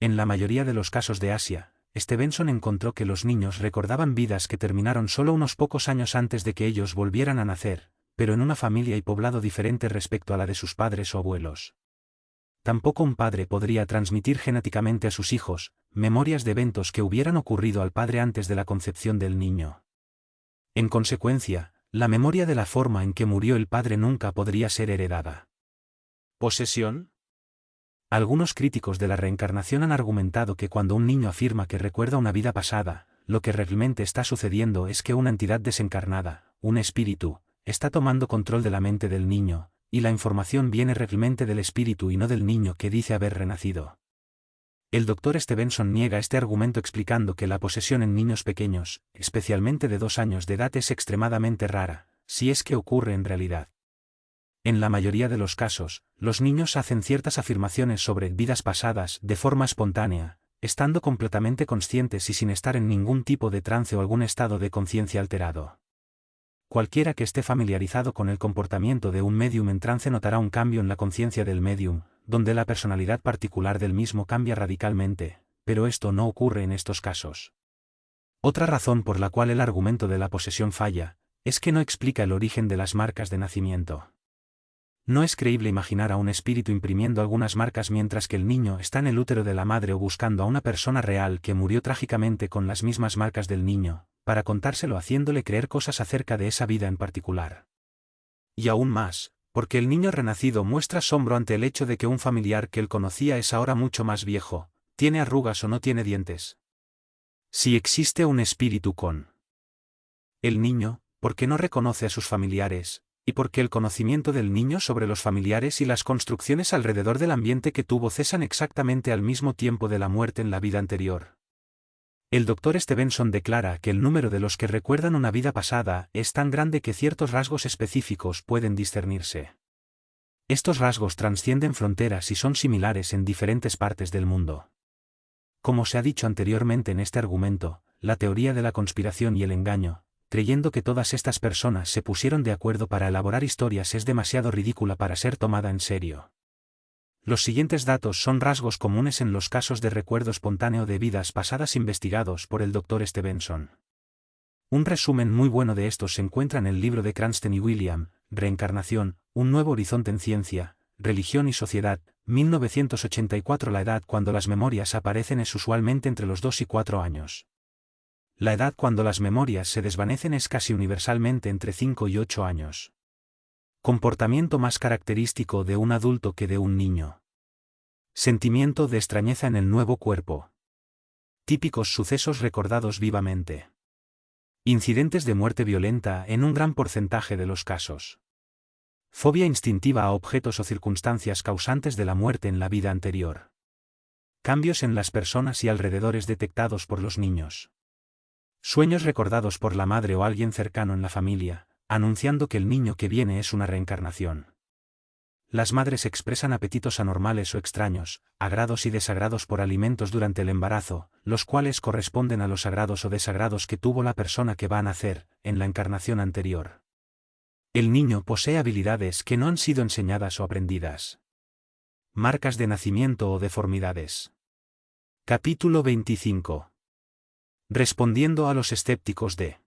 En la mayoría de los casos de Asia, Stevenson encontró que los niños recordaban vidas que terminaron solo unos pocos años antes de que ellos volvieran a nacer, pero en una familia y poblado diferente respecto a la de sus padres o abuelos. Tampoco un padre podría transmitir genéticamente a sus hijos memorias de eventos que hubieran ocurrido al padre antes de la concepción del niño. En consecuencia, la memoria de la forma en que murió el padre nunca podría ser heredada. ¿Posesión? Algunos críticos de la reencarnación han argumentado que cuando un niño afirma que recuerda una vida pasada, lo que realmente está sucediendo es que una entidad desencarnada, un espíritu, está tomando control de la mente del niño, y la información viene realmente del espíritu y no del niño que dice haber renacido. El Dr. Stevenson niega este argumento explicando que la posesión en niños pequeños, especialmente de 2 años de edad, es extremadamente rara, si es que ocurre en realidad. En la mayoría de los casos, los niños hacen ciertas afirmaciones sobre vidas pasadas de forma espontánea, estando completamente conscientes y sin estar en ningún tipo de trance o algún estado de conciencia alterado. Cualquiera que esté familiarizado con el comportamiento de un médium en trance notará un cambio en la conciencia del médium, donde la personalidad particular del mismo cambia radicalmente, pero esto no ocurre en estos casos. Otra razón por la cual el argumento de la posesión falla, es que no explica el origen de las marcas de nacimiento. No es creíble imaginar a un espíritu imprimiendo algunas marcas mientras que el niño está en el útero de la madre o buscando a una persona real que murió trágicamente con las mismas marcas del niño, para contárselo haciéndole creer cosas acerca de esa vida en particular. Y aún más, porque el niño renacido muestra asombro ante el hecho de que un familiar que él conocía es ahora mucho más viejo, tiene arrugas o no tiene dientes. Si existe un espíritu con el niño, ¿por qué no reconoce a sus familiares? Y porque el conocimiento del niño sobre los familiares y las construcciones alrededor del ambiente que tuvo cesan exactamente al mismo tiempo de la muerte en la vida anterior. El Dr. Stevenson declara que el número de los que recuerdan una vida pasada es tan grande que ciertos rasgos específicos pueden discernirse. Estos rasgos trascienden fronteras y son similares en diferentes partes del mundo. Como se ha dicho anteriormente en este argumento, la teoría de la conspiración y el engaño, creyendo que todas estas personas se pusieron de acuerdo para elaborar historias, es demasiado ridícula para ser tomada en serio. Los siguientes datos son rasgos comunes en los casos de recuerdo espontáneo de vidas pasadas investigados por el Dr. Stevenson. Un resumen muy bueno de estos se encuentra en el libro de Cranston y William, Reencarnación, un nuevo horizonte en ciencia, religión y sociedad, 1984. La edad cuando las memorias aparecen es usualmente entre los 2 y 4 años. La edad cuando las memorias se desvanecen es casi universalmente entre 5 y 8 años. Comportamiento más característico de un adulto que de un niño. Sentimiento de extrañeza en el nuevo cuerpo. Típicos sucesos recordados vivamente. Incidentes de muerte violenta en un gran porcentaje de los casos. Fobia instintiva a objetos o circunstancias causantes de la muerte en la vida anterior. Cambios en las personas y alrededores detectados por los niños. Sueños recordados por la madre o alguien cercano en la familia, anunciando que el niño que viene es una reencarnación. Las madres expresan apetitos anormales o extraños, agrados y desagrados por alimentos durante el embarazo, los cuales corresponden a los agrados o desagrados que tuvo la persona que va a nacer, en la encarnación anterior. El niño posee habilidades que no han sido enseñadas o aprendidas. Marcas de nacimiento o deformidades. Capítulo 25. Respondiendo a los escépticos de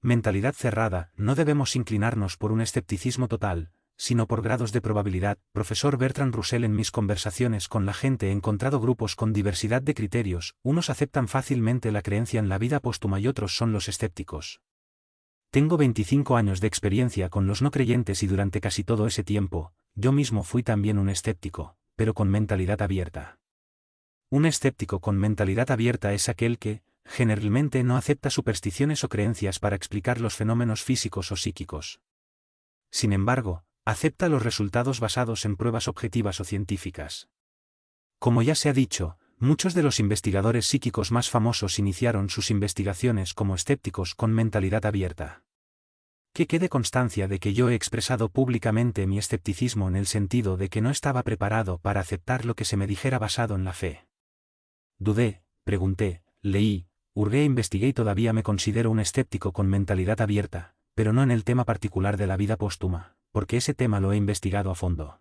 mentalidad cerrada, no debemos inclinarnos por un escepticismo total, sino por grados de probabilidad. Profesor Bertrand Russell. En mis conversaciones con la gente he encontrado grupos con diversidad de criterios, unos aceptan fácilmente la creencia en la vida póstuma y otros son los escépticos. Tengo 25 años de experiencia con los no creyentes y durante casi todo ese tiempo, yo mismo fui también un escéptico, pero con mentalidad abierta. Un escéptico con mentalidad abierta es aquel que, generalmente, no acepta supersticiones o creencias para explicar los fenómenos físicos o psíquicos. Sin embargo, acepta los resultados basados en pruebas objetivas o científicas. Como ya se ha dicho, muchos de los investigadores psíquicos más famosos iniciaron sus investigaciones como escépticos con mentalidad abierta. Que quede constancia de que yo he expresado públicamente mi escepticismo en el sentido de que no estaba preparado para aceptar lo que se me dijera basado en la fe. Dudé, pregunté, leí, hurgué e investigué y todavía me considero un escéptico con mentalidad abierta, pero no en el tema particular de la vida póstuma, porque ese tema lo he investigado a fondo.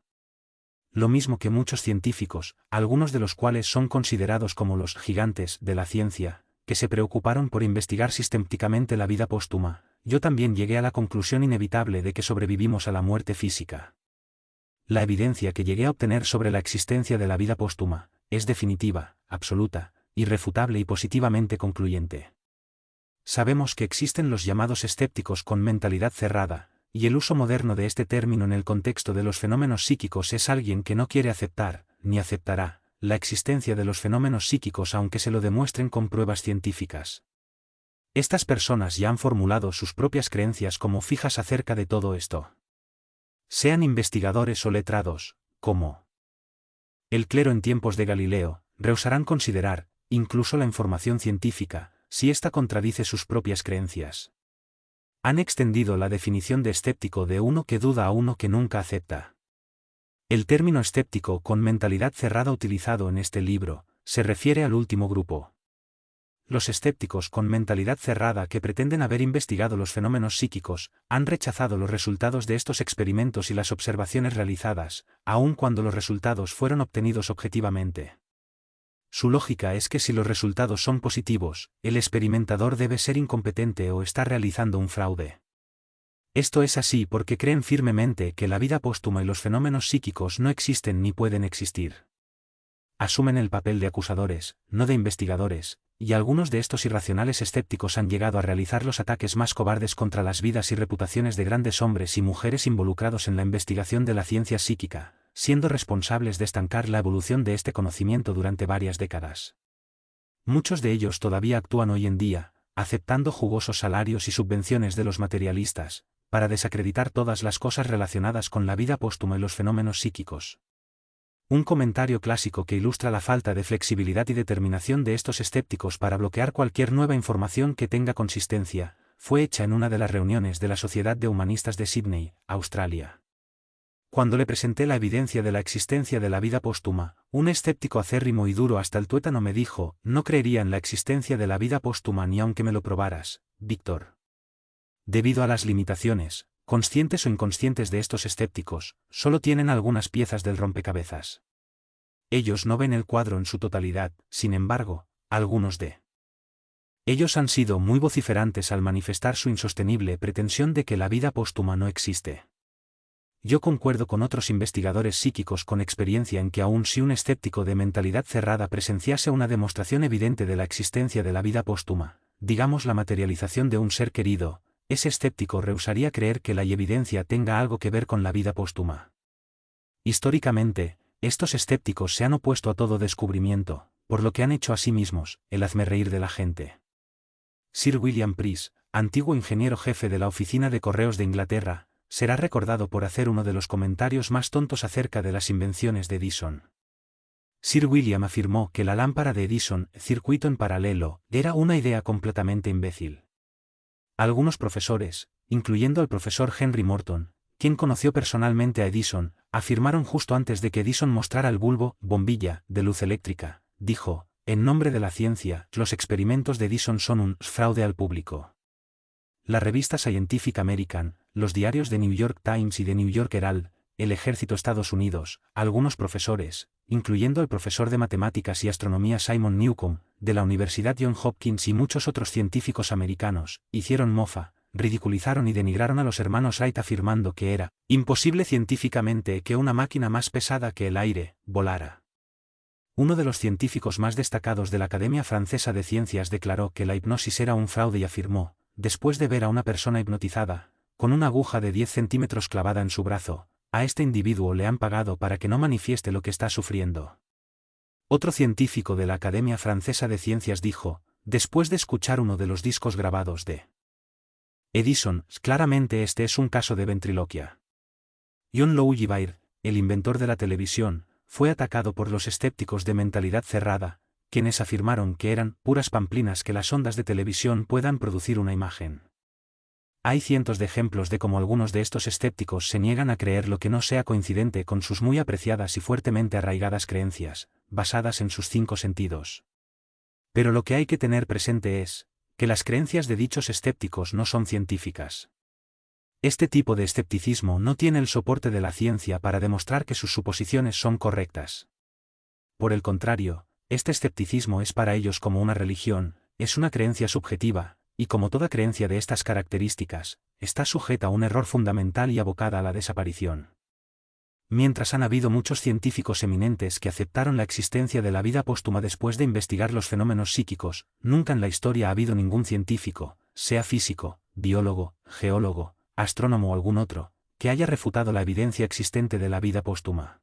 lo mismo que muchos científicos, algunos de los cuales son considerados como los gigantes de la ciencia, que se preocuparon por investigar sistemáticamente la vida póstuma, yo también llegué a la conclusión inevitable de que sobrevivimos a la muerte física. La evidencia que llegué a obtener sobre la existencia de la vida póstuma es definitiva, absoluta, irrefutable y positivamente concluyente. Sabemos que existen los llamados escépticos con mentalidad cerrada, y el uso moderno de este término en el contexto de los fenómenos psíquicos es alguien que no quiere aceptar, ni aceptará, la existencia de los fenómenos psíquicos aunque se lo demuestren con pruebas científicas. Estas personas ya han formulado sus propias creencias como fijas acerca de todo esto. Sean investigadores o letrados, como el clero en tiempos de Galileo, rehusarán considerar, incluso la información científica, si ésta contradice sus propias creencias. Han extendido la definición de escéptico de uno que duda a uno que nunca acepta. El término escéptico con mentalidad cerrada utilizado en este libro, se refiere al último grupo. Los escépticos con mentalidad cerrada que pretenden haber investigado los fenómenos psíquicos, han rechazado los resultados de estos experimentos y las observaciones realizadas, aun cuando los resultados fueron obtenidos objetivamente. Su lógica es que si los resultados son positivos, el experimentador debe ser incompetente o está realizando un fraude. Esto es así porque creen firmemente que la vida póstuma y los fenómenos psíquicos no existen ni pueden existir. Asumen el papel de acusadores, no de investigadores, y algunos de estos irracionales escépticos han llegado a realizar los ataques más cobardes contra las vidas y reputaciones de grandes hombres y mujeres involucrados en la investigación de la ciencia psíquica, siendo responsables de estancar la evolución de este conocimiento durante varias décadas. Muchos de ellos todavía actúan hoy en día, aceptando jugosos salarios y subvenciones de los materialistas, para desacreditar todas las cosas relacionadas con la vida póstuma y los fenómenos psíquicos. Un comentario clásico que ilustra la falta de flexibilidad y determinación de estos escépticos para bloquear cualquier nueva información que tenga consistencia, fue hecha en una de las reuniones de la Sociedad de Humanistas de Sydney, Australia. Cuando le presenté la evidencia de la existencia de la vida póstuma, un escéptico acérrimo y duro hasta el tuétano me dijo: no creería en la existencia de la vida póstuma ni aunque me lo probaras, Víctor. Debido a las limitaciones, conscientes o inconscientes de estos escépticos, solo tienen algunas piezas del rompecabezas. Ellos no ven el cuadro en su totalidad, sin embargo, algunos de ellos han sido muy vociferantes al manifestar su insostenible pretensión de que la vida póstuma no existe. Yo concuerdo con otros investigadores psíquicos con experiencia en que aun si un escéptico de mentalidad cerrada presenciase una demostración evidente de la existencia de la vida póstuma, digamos la materialización de un ser querido, ese escéptico rehusaría creer que la evidencia tenga algo que ver con la vida póstuma. Históricamente, estos escépticos se han opuesto a todo descubrimiento, por lo que han hecho a sí mismos el hazmerreír de la gente. Sir William Pryce, antiguo ingeniero jefe de la Oficina de Correos de Inglaterra, será recordado por hacer uno de los comentarios más tontos acerca de las invenciones de Edison. Sir William afirmó que la lámpara de Edison, circuito en paralelo, era una idea completamente imbécil. Algunos profesores, incluyendo al profesor Henry Morton, quien conoció personalmente a Edison, afirmaron justo antes de que Edison mostrara el bulbo, bombilla, de luz eléctrica, dijo: en nombre de la ciencia, los experimentos de Edison son un fraude al público. La revista Scientific American, los diarios The New York Times y The New York Herald, el Ejército Estados Unidos, algunos profesores, incluyendo el profesor de matemáticas y astronomía Simon Newcomb, de la Universidad Johns Hopkins y muchos otros científicos americanos, hicieron mofa, ridiculizaron y denigraron a los hermanos Wright afirmando que era imposible científicamente que una máquina más pesada que el aire volara. Uno de los científicos más destacados de la Academia Francesa de Ciencias declaró que la hipnosis era un fraude y afirmó, después de ver a una persona hipnotizada, con una aguja de 10 centímetros clavada en su brazo, a este individuo le han pagado para que no manifieste lo que está sufriendo. Otro científico de la Academia Francesa de Ciencias dijo, después de escuchar uno de los discos grabados de Edison, claramente este es un caso de ventriloquia. John Logie Baird, el inventor de la televisión, fue atacado por los escépticos de mentalidad cerrada, quienes afirmaron que eran puras pamplinas que las ondas de televisión puedan producir una imagen. Hay cientos de ejemplos de cómo algunos de estos escépticos se niegan a creer lo que no sea coincidente con sus muy apreciadas y fuertemente arraigadas creencias, basadas en sus 5 sentidos. Pero lo que hay que tener presente es, que las creencias de dichos escépticos no son científicas. Este tipo de escepticismo no tiene el soporte de la ciencia para demostrar que sus suposiciones son correctas. Por el contrario, este escepticismo es para ellos como una religión, es una creencia subjetiva, y como toda creencia de estas características, está sujeta a un error fundamental y abocada a la desaparición. Mientras han habido muchos científicos eminentes que aceptaron la existencia de la vida póstuma después de investigar los fenómenos psíquicos, nunca en la historia ha habido ningún científico, sea físico, biólogo, geólogo, astrónomo o algún otro, que haya refutado la evidencia existente de la vida póstuma.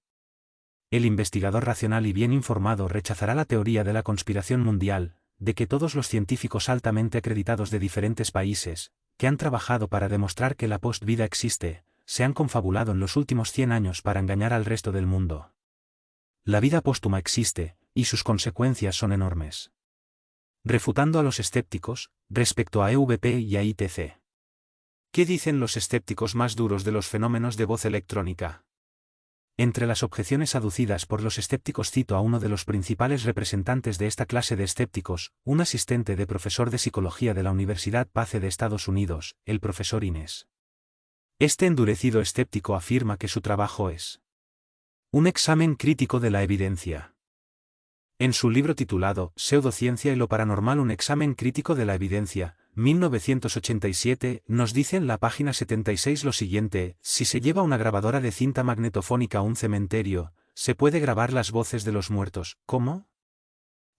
El investigador racional y bien informado rechazará la teoría de la conspiración mundial, de que todos los científicos altamente acreditados de diferentes países, que han trabajado para demostrar que la post-vida existe, se han confabulado en los últimos 100 años para engañar al resto del mundo. La vida póstuma existe, y sus consecuencias son enormes. Refutando a los escépticos, respecto a EVP y a ITC. ¿Qué dicen los escépticos más duros de los fenómenos de voz electrónica? Entre las objeciones aducidas por los escépticos cito a uno de los principales representantes de esta clase de escépticos, un asistente de profesor de psicología de la Universidad Pace de Estados Unidos, el profesor Inés. Este endurecido escéptico afirma que su trabajo es un examen crítico de la evidencia. En su libro titulado Pseudociencia y lo paranormal, un examen crítico de la evidencia, 1987, nos dice en la página 76 lo siguiente: si se lleva una grabadora de cinta magnetofónica a un cementerio, ¿se puede grabar las voces de los muertos? ¿Cómo?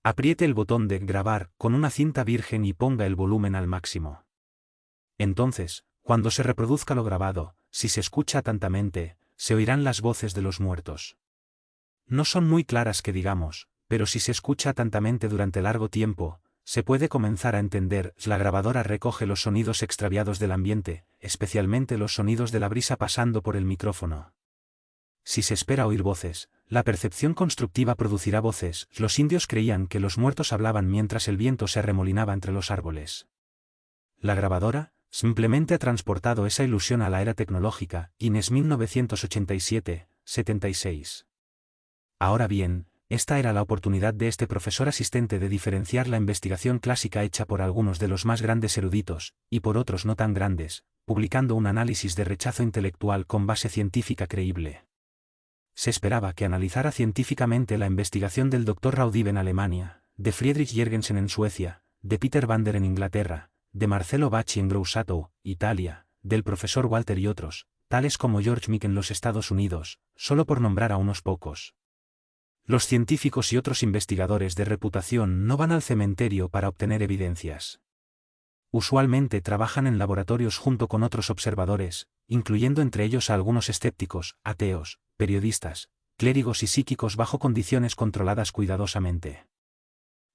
Apriete el botón de grabar con una cinta virgen y ponga el volumen al máximo. Entonces, cuando se reproduzca lo grabado, si se escucha atentamente, se oirán las voces de los muertos. No son muy claras que digamos, pero si se escucha atentamente durante largo tiempo, se puede comenzar a entender. La grabadora recoge los sonidos extraviados del ambiente, especialmente los sonidos de la brisa pasando por el micrófono. Si se espera oír voces, la percepción constructiva producirá voces. Los indios creían que los muertos hablaban mientras el viento se arremolinaba entre los árboles. La grabadora simplemente ha transportado esa ilusión a la era tecnológica. Inés 1987, 76. Ahora bien, esta era la oportunidad de este profesor asistente de diferenciar la investigación clásica hecha por algunos de los más grandes eruditos, y por otros no tan grandes, publicando un análisis de rechazo intelectual con base científica creíble. Se esperaba que analizara científicamente la investigación del Dr. Raudive en Alemania, de Friedrich Jürgensen en Suecia, de Peter Bander en Inglaterra, de Marcello Bacci en Grosseto, Italia, del profesor Walter y otros, tales como George Meek en los Estados Unidos, solo por nombrar a unos pocos. Los científicos y otros investigadores de reputación no van al cementerio para obtener evidencias. Usualmente trabajan en laboratorios junto con otros observadores, incluyendo entre ellos a algunos escépticos, ateos, periodistas, clérigos y psíquicos bajo condiciones controladas cuidadosamente.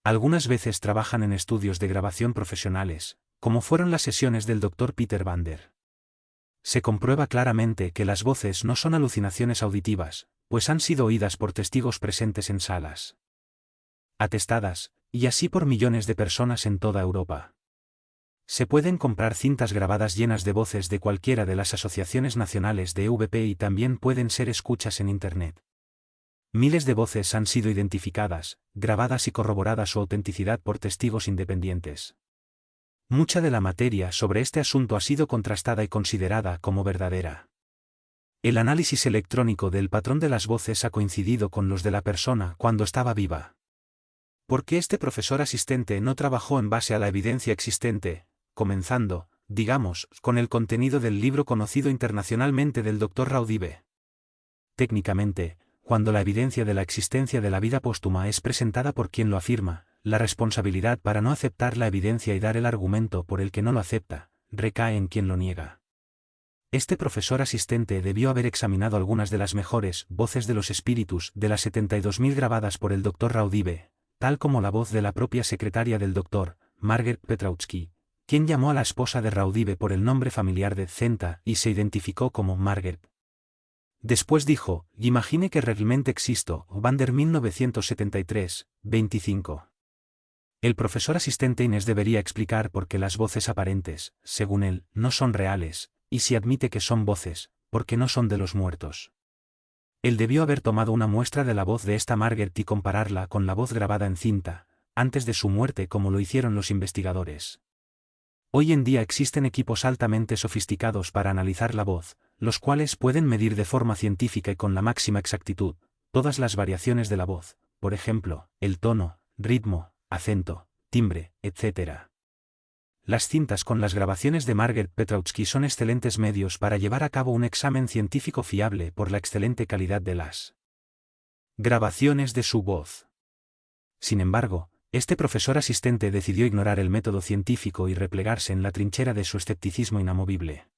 Algunas veces trabajan en estudios de grabación profesionales, como fueron las sesiones del Dr. Peter Bander. Se comprueba claramente que las voces no son alucinaciones auditivas, pues han sido oídas por testigos presentes en salas atestadas, y así por millones de personas en toda Europa. Se pueden comprar cintas grabadas llenas de voces de cualquiera de las asociaciones nacionales de EVP y también pueden ser escuchas en Internet. Miles de voces han sido identificadas, grabadas y corroboradas su autenticidad por testigos independientes. Mucha de la materia sobre este asunto ha sido contrastada y considerada como verdadera. El análisis electrónico del patrón de las voces ha coincidido con los de la persona cuando estaba viva. ¿Por qué este profesor asistente no trabajó en base a la evidencia existente, comenzando, digamos, con el contenido del libro conocido internacionalmente del Dr. Raudive? Técnicamente, cuando la evidencia de la existencia de la vida póstuma es presentada por quien lo afirma, la responsabilidad para no aceptar la evidencia y dar el argumento por el que no lo acepta, recae en quien lo niega. Este profesor asistente debió haber examinado algunas de las mejores voces de los espíritus de las 72.000 grabadas por el Dr. Raudive, tal como la voz de la propia secretaria del Dr., Margaret Petrowski, quien llamó a la esposa de Raudive por el nombre familiar de Zenta y se identificó como Margaret. Después dijo: imagine que realmente existo. Bander 1973, 25. El profesor asistente Inés debería explicar por qué las voces aparentes, según él, no son reales, y si admite que son voces, porque no son de los muertos. Él debió haber tomado una muestra de la voz de esta Margaret y compararla con la voz grabada en cinta, antes de su muerte como lo hicieron los investigadores. Hoy en día existen equipos altamente sofisticados para analizar la voz, los cuales pueden medir de forma científica y con la máxima exactitud todas las variaciones de la voz, por ejemplo, el tono, ritmo, acento, timbre, etc. Las cintas con las grabaciones de Margaret Petrowsky son excelentes medios para llevar a cabo un examen científico fiable por la excelente calidad de las grabaciones de su voz. Sin embargo, este profesor asistente decidió ignorar el método científico y replegarse en la trinchera de su escepticismo inamovible.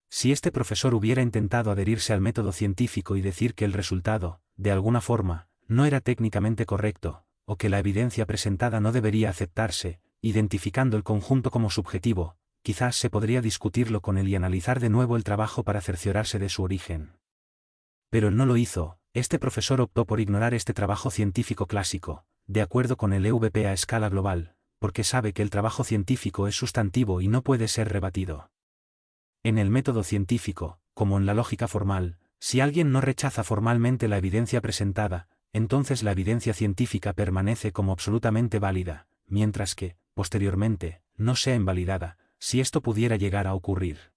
Si este profesor hubiera intentado adherirse al método científico y decir que el resultado, de alguna forma, no era técnicamente correcto, o que la evidencia presentada no debería aceptarse, identificando el conjunto como subjetivo, quizás se podría discutirlo con él y analizar de nuevo el trabajo para cerciorarse de su origen. Pero él no lo hizo. Este profesor optó por ignorar este trabajo científico clásico, de acuerdo con el EVP a escala global, porque sabe que el trabajo científico es sustantivo y no puede ser rebatido. En el método científico, como en la lógica formal, si alguien no rechaza formalmente la evidencia presentada, entonces la evidencia científica permanece como absolutamente válida, mientras que, posteriormente, no sea invalidada, si esto pudiera llegar a ocurrir.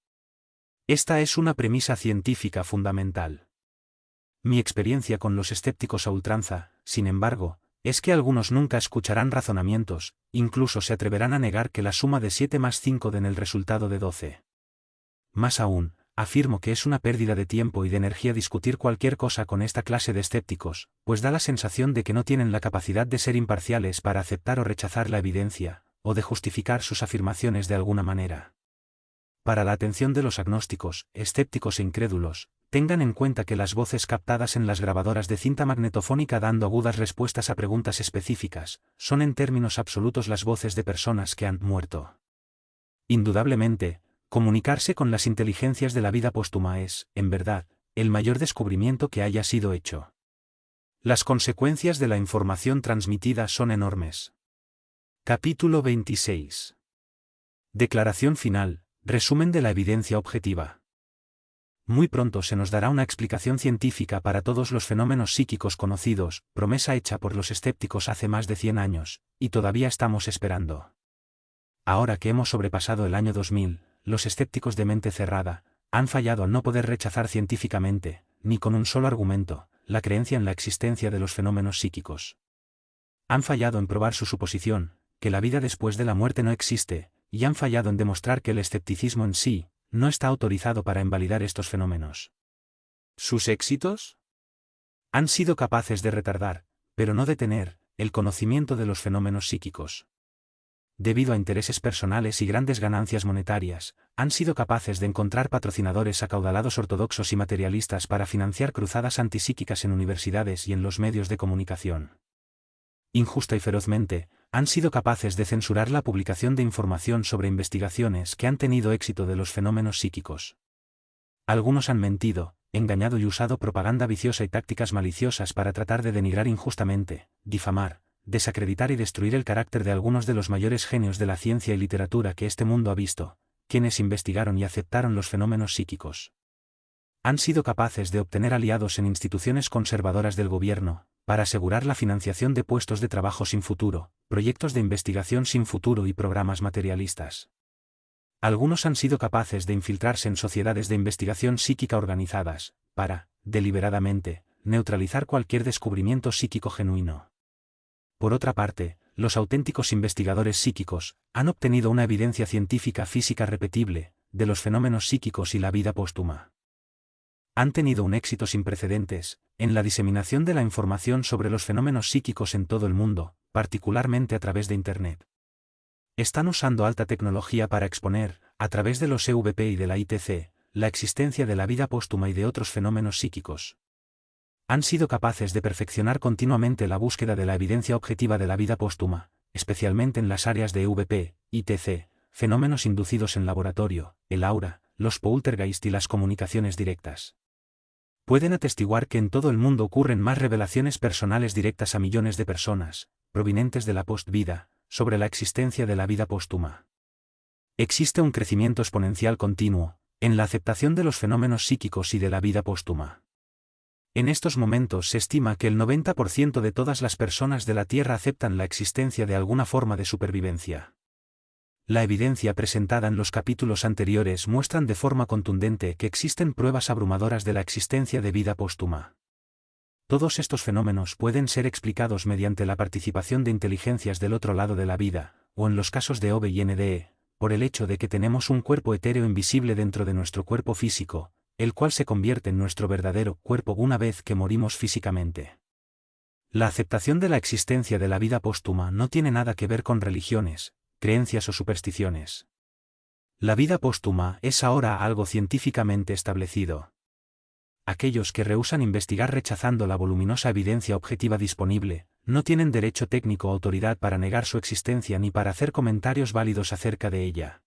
Esta es una premisa científica fundamental. Mi experiencia con los escépticos a ultranza, sin embargo, es que algunos nunca escucharán razonamientos, incluso se atreverán a negar que la suma de 7 más 5 den el resultado de 12. Más aún, afirmo que es una pérdida de tiempo y de energía discutir cualquier cosa con esta clase de escépticos, pues da la sensación de que no tienen la capacidad de ser imparciales para aceptar o rechazar la evidencia, o de justificar sus afirmaciones de alguna manera. Para la atención de los agnósticos, escépticos e incrédulos, tengan en cuenta que las voces captadas en las grabadoras de cinta magnetofónica dando agudas respuestas a preguntas específicas, son en términos absolutos las voces de personas que han muerto. Indudablemente, comunicarse con las inteligencias de la vida póstuma es, en verdad, el mayor descubrimiento que haya sido hecho. Las consecuencias de la información transmitida son enormes. Capítulo 26. Declaración final, resumen de la evidencia objetiva. Muy pronto se nos dará una explicación científica para todos los fenómenos psíquicos conocidos, promesa hecha por los escépticos hace más de 100 años, y todavía estamos esperando. Ahora que hemos sobrepasado el año 2000, los escépticos de mente cerrada han fallado al no poder rechazar científicamente, ni con un solo argumento, la creencia en la existencia de los fenómenos psíquicos. Han fallado en probar su suposición, que la vida después de la muerte no existe, y han fallado en demostrar que el escepticismo en sí no está autorizado para invalidar estos fenómenos. ¿Sus éxitos? Han sido capaces de retardar, pero no detener, el conocimiento de los fenómenos psíquicos. Debido a intereses personales y grandes ganancias monetarias, han sido capaces de encontrar patrocinadores acaudalados ortodoxos y materialistas para financiar cruzadas antipsíquicas en universidades y en los medios de comunicación. Injusta y ferozmente, han sido capaces de censurar la publicación de información sobre investigaciones que han tenido éxito de los fenómenos psíquicos. Algunos han mentido, engañado y usado propaganda viciosa y tácticas maliciosas para tratar de denigrar injustamente, difamar, desacreditar y destruir el carácter de algunos de los mayores genios de la ciencia y literatura que este mundo ha visto, quienes investigaron y aceptaron los fenómenos psíquicos. Han sido capaces de obtener aliados en instituciones conservadoras del gobierno, para asegurar la financiación de puestos de trabajo sin futuro, proyectos de investigación sin futuro y programas materialistas. Algunos han sido capaces de infiltrarse en sociedades de investigación psíquica organizadas, para, deliberadamente, neutralizar cualquier descubrimiento psíquico genuino. Por otra parte, los auténticos investigadores psíquicos han obtenido una evidencia científica física repetible de los fenómenos psíquicos y la vida póstuma. Han tenido un éxito sin precedentes en la diseminación de la información sobre los fenómenos psíquicos en todo el mundo, particularmente a través de Internet. Están usando alta tecnología para exponer, a través de los EVP y de la ITC, la existencia de la vida póstuma y de otros fenómenos psíquicos. Han sido capaces de perfeccionar continuamente la búsqueda de la evidencia objetiva de la vida póstuma, especialmente en las áreas de EVP, ITC, fenómenos inducidos en laboratorio, el aura, los poltergeist y las comunicaciones directas. Pueden atestiguar que en todo el mundo ocurren más revelaciones personales directas a millones de personas, provenientes de la post-vida, sobre la existencia de la vida póstuma. Existe un crecimiento exponencial continuo en la aceptación de los fenómenos psíquicos y de la vida póstuma. En estos momentos se estima que el 90% de todas las personas de la Tierra aceptan la existencia de alguna forma de supervivencia. La evidencia presentada en los capítulos anteriores muestran de forma contundente que existen pruebas abrumadoras de la existencia de vida póstuma. Todos estos fenómenos pueden ser explicados mediante la participación de inteligencias del otro lado de la vida, o en los casos de OVE y NDE, por el hecho de que tenemos un cuerpo etéreo invisible dentro de nuestro cuerpo físico, el cual se convierte en nuestro verdadero cuerpo una vez que morimos físicamente. La aceptación de la existencia de la vida póstuma no tiene nada que ver con religiones, creencias o supersticiones. La vida póstuma es ahora algo científicamente establecido. Aquellos que rehúsan investigar rechazando la voluminosa evidencia objetiva disponible, no tienen derecho técnico o autoridad para negar su existencia ni para hacer comentarios válidos acerca de ella.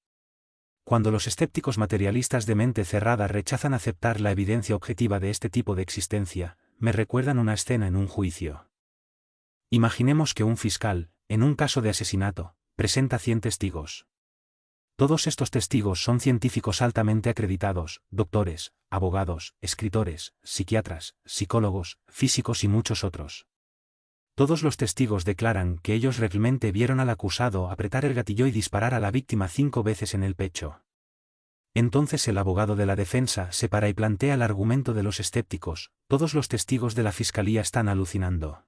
Cuando los escépticos materialistas de mente cerrada rechazan aceptar la evidencia objetiva de este tipo de existencia, me recuerdan una escena en un juicio. Imaginemos que un fiscal, en un caso de asesinato, presenta 100 testigos. Todos estos testigos son científicos altamente acreditados, doctores, abogados, escritores, psiquiatras, psicólogos, físicos y muchos otros. Todos los testigos declaran que ellos realmente vieron al acusado apretar el gatillo y disparar a la víctima 5 veces en el pecho. Entonces el abogado de la defensa se para y plantea el argumento de los escépticos: todos los testigos de la fiscalía están alucinando.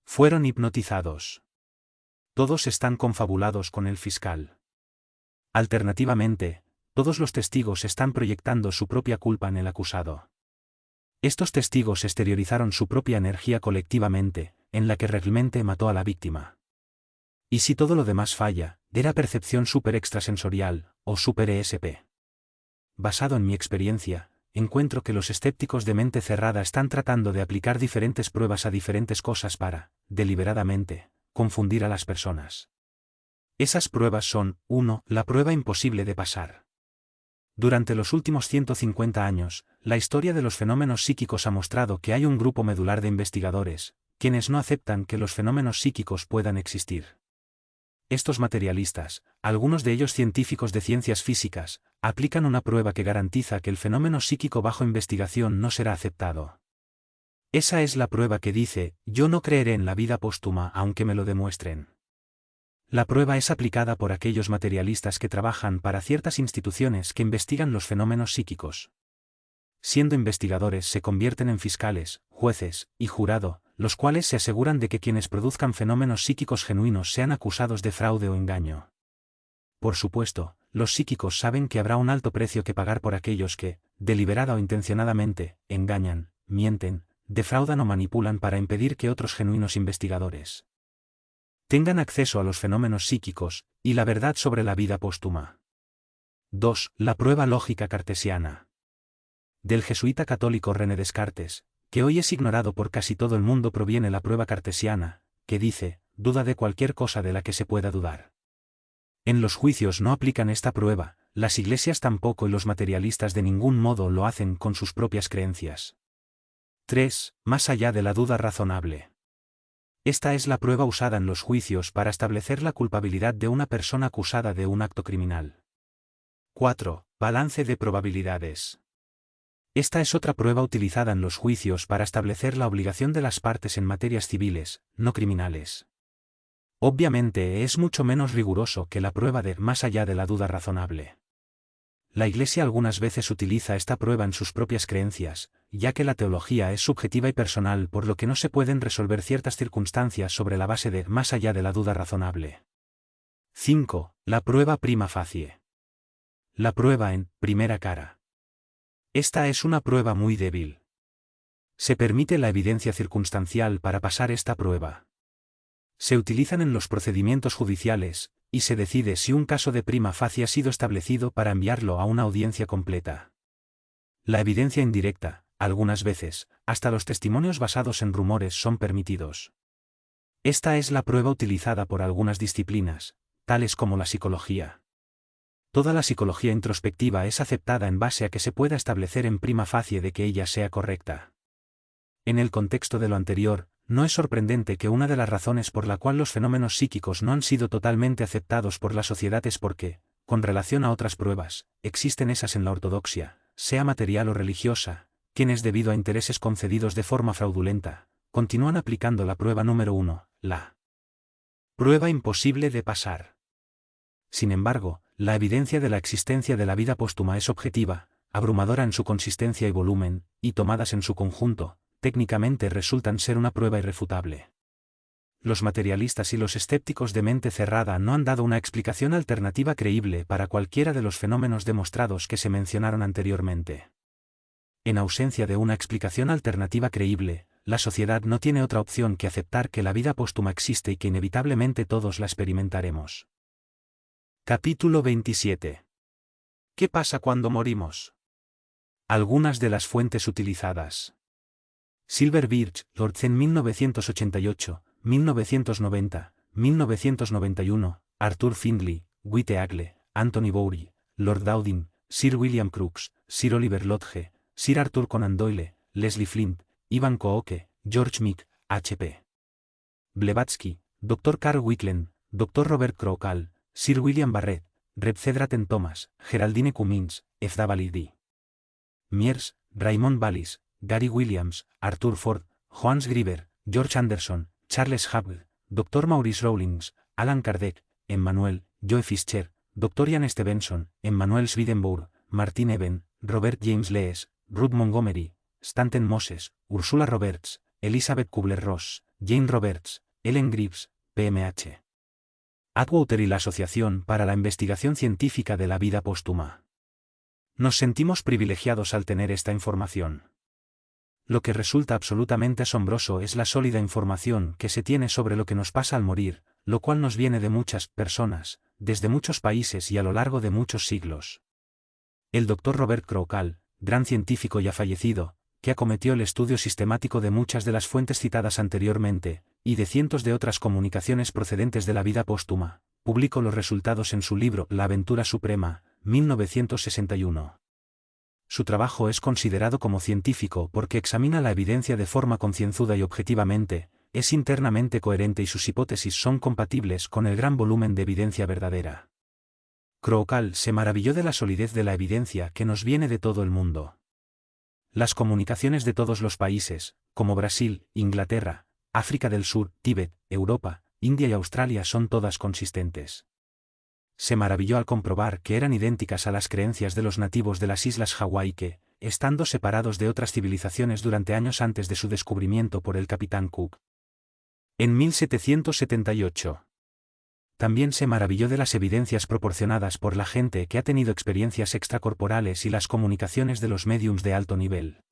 Fueron hipnotizados. Todos están confabulados con el fiscal. Alternativamente, todos los testigos están proyectando su propia culpa en el acusado. Estos testigos exteriorizaron su propia energía colectivamente, en la que realmente mató a la víctima. Y si todo lo demás falla, era percepción super extrasensorial, o super ESP. Basado en mi experiencia, encuentro que los escépticos de mente cerrada están tratando de aplicar diferentes pruebas a diferentes cosas para, deliberadamente, confundir a las personas. Esas pruebas son: 1. La prueba imposible de pasar. Durante los últimos 150 años, la historia de los fenómenos psíquicos ha mostrado que hay un grupo medular de investigadores, quienes no aceptan que los fenómenos psíquicos puedan existir. Estos materialistas, algunos de ellos científicos de ciencias físicas, aplican una prueba que garantiza que el fenómeno psíquico bajo investigación no será aceptado. Esa es la prueba que dice: yo no creeré en la vida póstuma aunque me lo demuestren. La prueba es aplicada por aquellos materialistas que trabajan para ciertas instituciones que investigan los fenómenos psíquicos. Siendo investigadores se convierten en fiscales, jueces y jurado, los cuales se aseguran de que quienes produzcan fenómenos psíquicos genuinos sean acusados de fraude o engaño. Por supuesto, los psíquicos saben que habrá un alto precio que pagar por aquellos que, deliberada o intencionadamente, engañan, mienten, defraudan o manipulan para impedir que otros genuinos investigadores tengan acceso a los fenómenos psíquicos y la verdad sobre la vida póstuma. 2. La prueba lógica cartesiana. Del jesuita católico René Descartes, que hoy es ignorado por casi todo el mundo, proviene la prueba cartesiana, que dice: duda de cualquier cosa de la que se pueda dudar. En los juicios no aplican esta prueba, las iglesias tampoco y los materialistas de ningún modo lo hacen con sus propias creencias. 3. Más allá de la duda razonable. Esta es la prueba usada en los juicios para establecer la culpabilidad de una persona acusada de un acto criminal. 4. Balance de probabilidades. Esta es otra prueba utilizada en los juicios para establecer la obligación de las partes en materias civiles, no criminales. Obviamente es mucho menos riguroso que la prueba de más allá de la duda razonable. La Iglesia algunas veces utiliza esta prueba en sus propias creencias, ya que la teología es subjetiva y personal, por lo que no se pueden resolver ciertas circunstancias sobre la base de más allá de la duda razonable. 5. La prueba prima facie. La prueba en primera cara. Esta es una prueba muy débil. Se permite la evidencia circunstancial para pasar esta prueba. Se utilizan en los procedimientos judiciales, y se decide si un caso de prima facie ha sido establecido para enviarlo a una audiencia completa. La evidencia indirecta, algunas veces, hasta los testimonios basados en rumores son permitidos. Esta es la prueba utilizada por algunas disciplinas, tales como la psicología. Toda la psicología introspectiva es aceptada en base a que se pueda establecer en prima facie de que ella sea correcta. En el contexto de lo anterior, no es sorprendente que una de las razones por la cual los fenómenos psíquicos no han sido totalmente aceptados por la sociedad es porque, con relación a otras pruebas, existen esas en la ortodoxia, sea material o religiosa, quienes debido a intereses concedidos de forma fraudulenta, continúan aplicando la prueba número 1, la prueba imposible de pasar. Sin embargo, la evidencia de la existencia de la vida póstuma es objetiva, abrumadora en su consistencia y volumen, y tomadas en su conjunto, técnicamente resultan ser una prueba irrefutable. Los materialistas y los escépticos de mente cerrada no han dado una explicación alternativa creíble para cualquiera de los fenómenos demostrados que se mencionaron anteriormente. En ausencia de una explicación alternativa creíble, la sociedad no tiene otra opción que aceptar que la vida póstuma existe y que inevitablemente todos la experimentaremos. Capítulo 27. ¿Qué pasa cuando morimos? Algunas de las fuentes utilizadas. Silver Birch, Lord Zen 1988, 1990, 1991, Arthur Findlay, Witte Agle, Anthony Bowry, Lord Dowding, Sir William Crookes, Sir Oliver Lodge, Sir Arthur Conan Doyle, Leslie Flint, Ivan Kooke, George Meek, H.P. Blavatsky, Dr. Carl Wicklen, Dr. Robert Crocal, Sir William Barrett, Reb Cedraten Thomas, Geraldine Cummins, F. W. D. Miers, Raymond Wallis, Gary Williams, Arthur Ford, Johannes Grieber, George Anderson, Charles Hubble, Dr. Maurice Rawlings, Alan Kardec, Emmanuel, Joe Fischer, Dr. Ian Stevenson, Emmanuel Swedenborg, Martin Eben, Robert James Lees, Ruth Montgomery, Stanton Moses, Ursula Roberts, Elizabeth Kubler-Ross, Jane Roberts, Ellen Greaves, PMH. Atwater y la Asociación para la Investigación Científica de la Vida Póstuma. Nos sentimos privilegiados al tener esta información. Lo que resulta absolutamente asombroso es la sólida información que se tiene sobre lo que nos pasa al morir, lo cual nos viene de muchas personas, desde muchos países y a lo largo de muchos siglos. El Dr. Robert Crocal, gran científico ya fallecido, que acometió el estudio sistemático de muchas de las fuentes citadas anteriormente, y de cientos de otras comunicaciones procedentes de la vida póstuma, publicó los resultados en su libro La Aventura Suprema, 1961. Su trabajo es considerado como científico porque examina la evidencia de forma concienzuda y objetivamente, es internamente coherente y sus hipótesis son compatibles con el gran volumen de evidencia verdadera. Crocal se maravilló de la solidez de la evidencia que nos viene de todo el mundo. Las comunicaciones de todos los países, como Brasil, Inglaterra, África del Sur, Tíbet, Europa, India y Australia son todas consistentes. Se maravilló al comprobar que eran idénticas a las creencias de los nativos de las islas Hawái que, estando separados de otras civilizaciones durante años antes de su descubrimiento por el capitán Cook. En 1778. También se maravilló de las evidencias proporcionadas por la gente que ha tenido experiencias extracorporales y las comunicaciones de los médiums de alto nivel.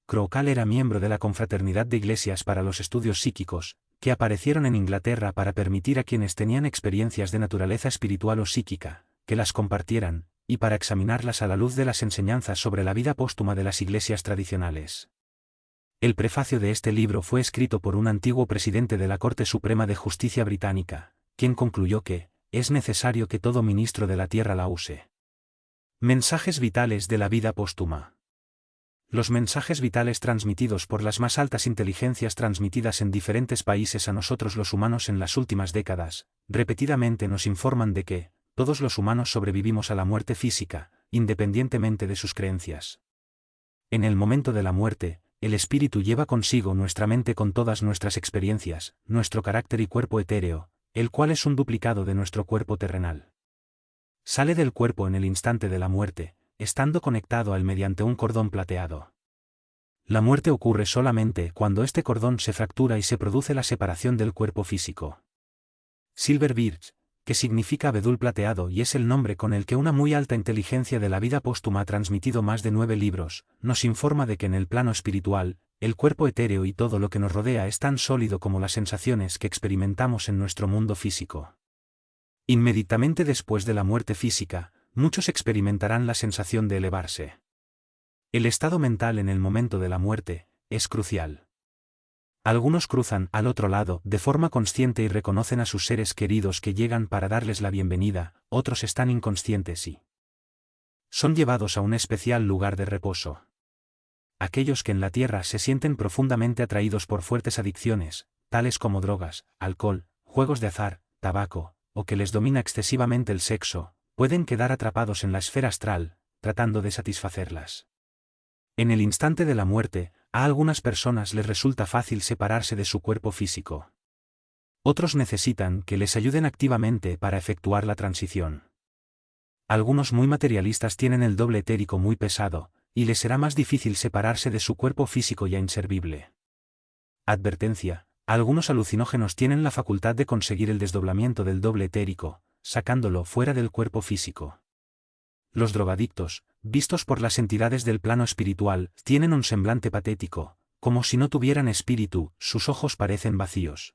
Crocal era miembro de la Confraternidad de Iglesias para los Estudios Psíquicos, que aparecieron en Inglaterra para permitir a quienes tenían experiencias de naturaleza espiritual o psíquica, que las compartieran, y para examinarlas a la luz de las enseñanzas sobre la vida póstuma de las iglesias tradicionales. El prefacio de este libro fue escrito por un antiguo presidente de la Corte Suprema de Justicia británica, quien concluyó que, es necesario que todo ministro de la tierra la use. Mensajes vitales de la vida póstuma. Los mensajes vitales transmitidos por las más altas inteligencias transmitidas en diferentes países a nosotros los humanos en las últimas décadas, repetidamente nos informan de que, todos los humanos sobrevivimos a la muerte física, independientemente de sus creencias. En el momento de la muerte, el espíritu lleva consigo nuestra mente con todas nuestras experiencias, nuestro carácter y cuerpo etéreo, el cual es un duplicado de nuestro cuerpo terrenal. Sale del cuerpo en el instante de la muerte, estando conectado a él mediante un cordón plateado. La muerte ocurre solamente cuando este cordón se fractura y se produce la separación del cuerpo físico. Silver Birch, que significa abedul plateado y es el nombre con el que una muy alta inteligencia de la vida póstuma ha transmitido más de 9 libros, nos informa de que en el plano espiritual, el cuerpo etéreo y todo lo que nos rodea es tan sólido como las sensaciones que experimentamos en nuestro mundo físico. Inmediatamente después de la muerte física, muchos experimentarán la sensación de elevarse. El estado mental en el momento de la muerte es crucial. Algunos cruzan al otro lado de forma consciente y reconocen a sus seres queridos que llegan para darles la bienvenida, otros están inconscientes y son llevados a un especial lugar de reposo. Aquellos que en la tierra se sienten profundamente atraídos por fuertes adicciones, tales como drogas, alcohol, juegos de azar, tabaco, o que les domina excesivamente el sexo, pueden quedar atrapados en la esfera astral, tratando de satisfacerlas. En el instante de la muerte, a algunas personas les resulta fácil separarse de su cuerpo físico. Otros necesitan que les ayuden activamente para efectuar la transición. Algunos muy materialistas tienen el doble etérico muy pesado, y les será más difícil separarse de su cuerpo físico ya inservible. Advertencia: algunos alucinógenos tienen la facultad de conseguir el desdoblamiento del doble etérico, sacándolo fuera del cuerpo físico. Los drogadictos, vistos por las entidades del plano espiritual, tienen un semblante patético, como si no tuvieran espíritu, sus ojos parecen vacíos.